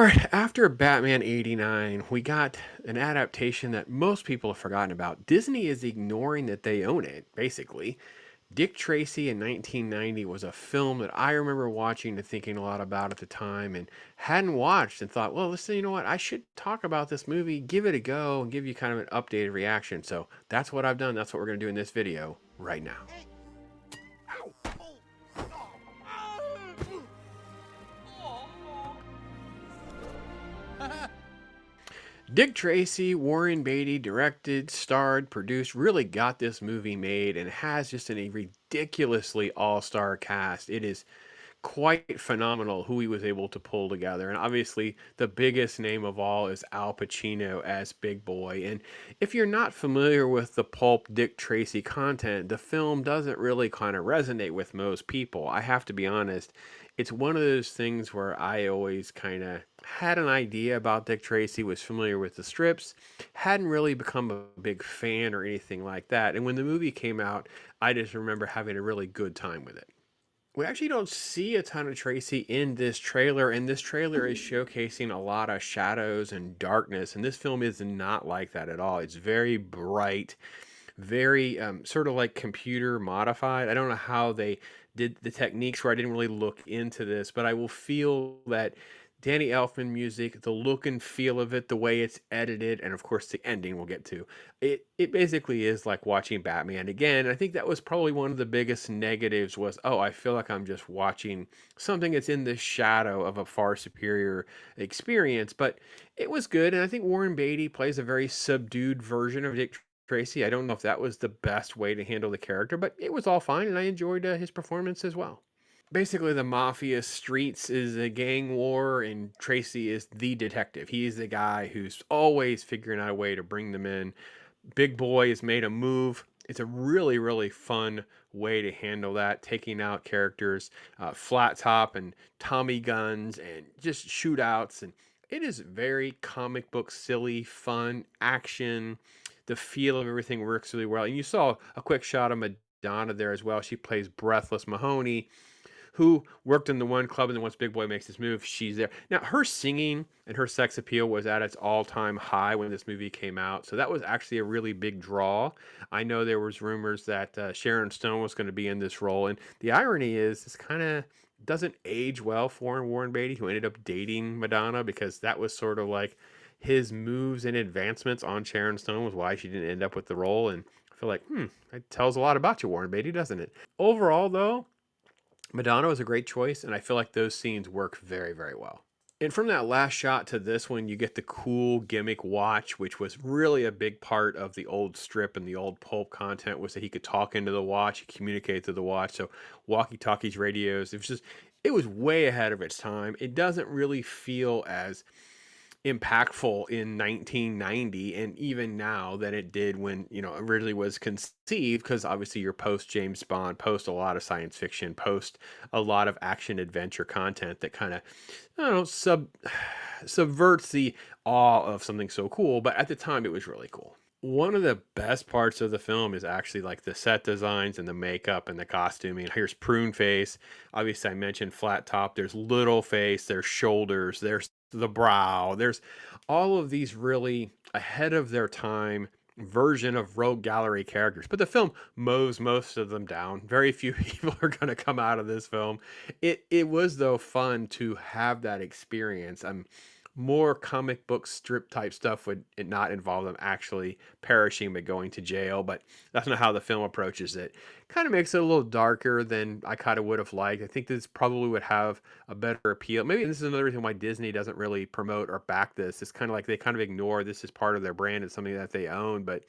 Alright, after Batman '89, we got an adaptation that most people have forgotten about. Disney is ignoring that they own it, basically. Dick Tracy in 1990 was a film that I remember watching and thinking a lot about at the time and hadn't watched and thought, well, listen, you know what? I should talk about this movie, give it a go, and give you kind of an updated reaction. So that's what I've done. That's what we're going to do in this video right now. Dick Tracy, Warren Beatty directed, starred, produced, really got this movie made and has just a ridiculously all-star cast. It is quite phenomenal who he was able to pull together. And obviously, the biggest name of all is Al Pacino as Big Boy. And if you're not familiar with the pulp Dick Tracy content, the film doesn't really kind of resonate with most people. I have to be honest, it's one of those things where I always kind of had an idea about Dick Tracy, was familiar with the strips, hadn't really become a big fan or anything like that. And when the movie came out, I just remember having a really good time with it. We actually don't see a ton of Tracy in this trailer, and this trailer is showcasing a lot of shadows and darkness, and this film is not like that at all. It's very bright, very sort of like computer modified. I don't know how they did the techniques where I didn't really look into this, but I will feel that Danny Elfman music, the look and feel of it, the way it's edited, and of course the ending we'll get to. It basically is like watching Batman again. I think that was probably one of the biggest negatives was, oh, I feel like I'm just watching something that's in the shadow of a far superior experience, but it was good. And I think Warren Beatty plays a very subdued version of Dick Tracy. I don't know if that was the best way to handle the character, but it was all fine, and I enjoyed his performance as well. Basically, the mafia streets is a gang war, and Tracy is the detective. He's the guy who's always figuring out a way to bring them in. Big Boy has made a move. It's a really, really fun way to handle that, taking out characters, flat top and Tommy guns and just shootouts. And it is very comic book, silly, fun, action. The feel of everything works really well. And you saw a quick shot of Madonna there as well. She plays Breathless Mahoney, who worked in the one club, and then once Big Boy makes this move, she's there. Now, her singing and her sex appeal was at its all-time high when this movie came out, so that was actually a really big draw. I know there was rumors that Sharon Stone was going to be in this role, and the irony is, this kind of doesn't age well for Warren Beatty, who ended up dating Madonna, because that was sort of like his moves and advancements on Sharon Stone was why she didn't end up with the role, and I feel like, that tells a lot about you, Warren Beatty, doesn't it? Overall, though, Madonna was a great choice, and I feel like those scenes work very, very well. And from that last shot to this one, you get the cool gimmick watch, which was really a big part of the old strip and the old pulp content, was that he could talk into the watch, he communicate to the watch. So walkie-talkies, radios, it was way ahead of its time. It doesn't really feel as impactful in 1990 and even now than it did when originally was conceived, because obviously you're post James Bond, post a lot of science fiction, post a lot of action adventure content that kind of, I don't know, subverts the awe of something so cool, but at the time it was really cool. One of the best parts of the film is actually like the set designs and the makeup and the costuming. Here's Prune Face. Obviously, I mentioned Flat Top. There's Little Face. There's Shoulders. There's the Brow. There's all of these really ahead of their time version of Rogue Gallery characters. But the film mows most of them down. Very few people are going to come out of this film. It was, though, fun to have that experience. More comic book strip type stuff would it not involve them actually perishing but going to jail, but that's not how the film approaches it. Kind of makes it a little darker than I kind of would have liked. I think this probably would have a better appeal. Maybe this is another reason why Disney doesn't really promote or back this. It's kind of like they kind of ignore this as part of their brand and something that they own. But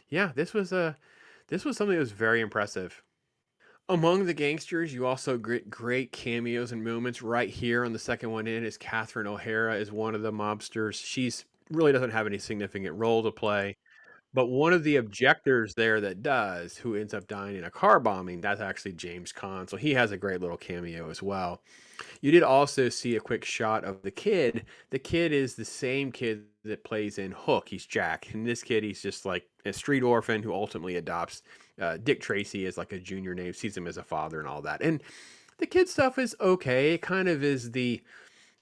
yeah, this was something that was very impressive. Among the gangsters, you also get great cameos and moments. Right here on the second one in is Catherine O'Hara is one of the mobsters. She's really doesn't have any significant role to play, but one of the objectors there that does, who ends up dying in a car bombing, that's actually James Caan. So he has a great little cameo as well. You did also see a quick shot of the kid. The kid is the same kid that plays in Hook. He's Jack. And this kid, he's just like a street orphan who ultimately adopts Dick Tracy as like a junior name, sees him as a father and all that. And the kid stuff is okay. It kind of is the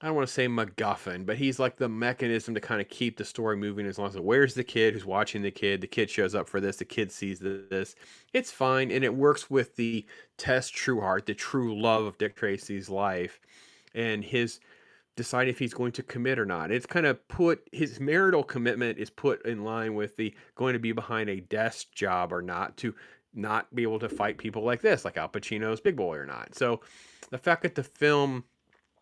I don't want to say MacGuffin, but he's like the mechanism to kind of keep the story moving as long as where's the kid who's watching the kid? The kid shows up for this, the kid sees this. It's fine. And it works with the Tess true heart, the true love of Dick Tracy's life and his decide if he's going to commit or not. It's kind of put his marital commitment is put in line with the going to be behind a desk job or not to not be able to fight people like this, like Al Pacino's Big Boy or not. So the fact that the film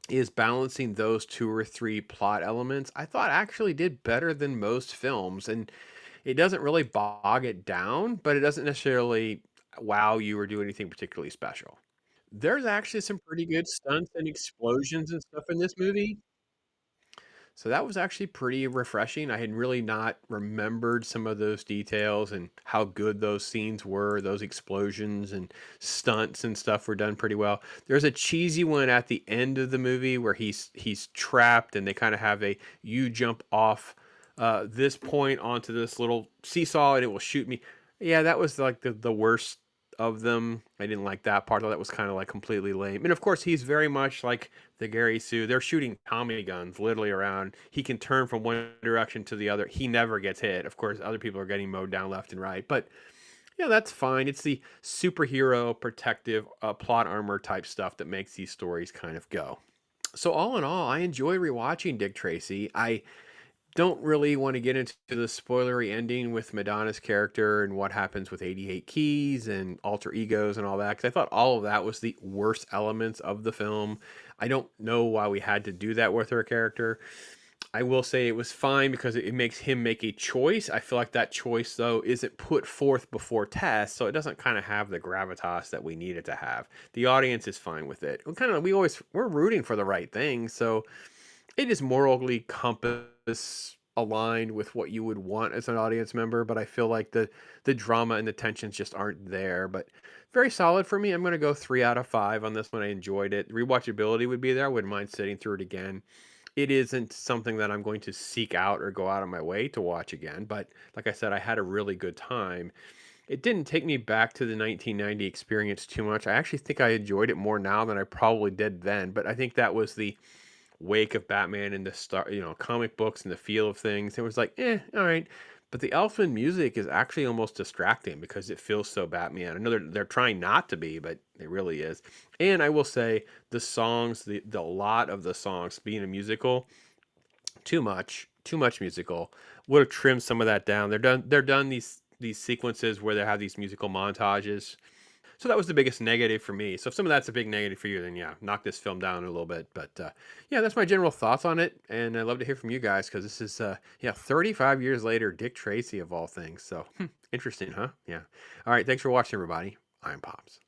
is balancing those two or three plot elements, I thought actually did better than most films. And it doesn't really bog it down, but it doesn't necessarily wow you or do anything particularly special. There's actually some pretty good stunts and explosions and stuff in this movie. So that was actually pretty refreshing. I had really not remembered some of those details and how good those scenes were. Those explosions and stunts and stuff were done pretty well. There's a cheesy one at the end of the movie where he's trapped and they kind of have a you jump off this point onto this little seesaw and it will shoot me. Yeah, that was like the worst of them. I didn't like that part. That was kind of like completely lame. And of course, he's very much like the Gary Sue. They're shooting Tommy guns literally around. He can turn from one direction to the other. He never gets hit. Of course, other people are getting mowed down left and right. But yeah, that's fine. It's the superhero protective plot armor type stuff that makes these stories kind of go. So all in all, I enjoy rewatching Dick Tracy. I don't really want to get into the spoilery ending with Madonna's character and what happens with 88 Keys and alter egos and all that, because I thought all of that was the worst elements of the film. I don't know why we had to do that with her character. I will say it was fine because it makes him make a choice. I feel like that choice, though, isn't put forth before test, so it doesn't kind of have the gravitas that we need it to have. The audience is fine with it. We're rooting for the right thing, so it is morally compass aligned with what you would want as an audience member, but I feel like the drama and the tensions just aren't there. But very solid for me. I'm going to go 3 out of 5 on this one. I enjoyed it. Rewatchability would be there. I wouldn't mind sitting through it again. It isn't something that I'm going to seek out or go out of my way to watch again, but like I said, I had a really good time. It didn't take me back to the 1990 experience too much. I actually think I enjoyed it more now than I probably did then, but I think that was the wake of Batman and the comic books and the feel of things. It was like, all right. But the Elfman music is actually almost distracting because it feels so Batman. I know they're trying not to be, but it really is. And I will say the songs, the lot of the songs being a musical, too much musical. Would have trimmed some of that down. They're done these sequences where they have these musical montages, so that was the biggest negative for me. So if some of that's a big negative for you, then yeah, knock this film down a little bit. But yeah, that's my general thoughts on it, and I'd love to hear from you guys because this is 35 years later, Dick Tracy of all things. So interesting, huh? Yeah. All right, thanks for watching, everybody. I'm Pops.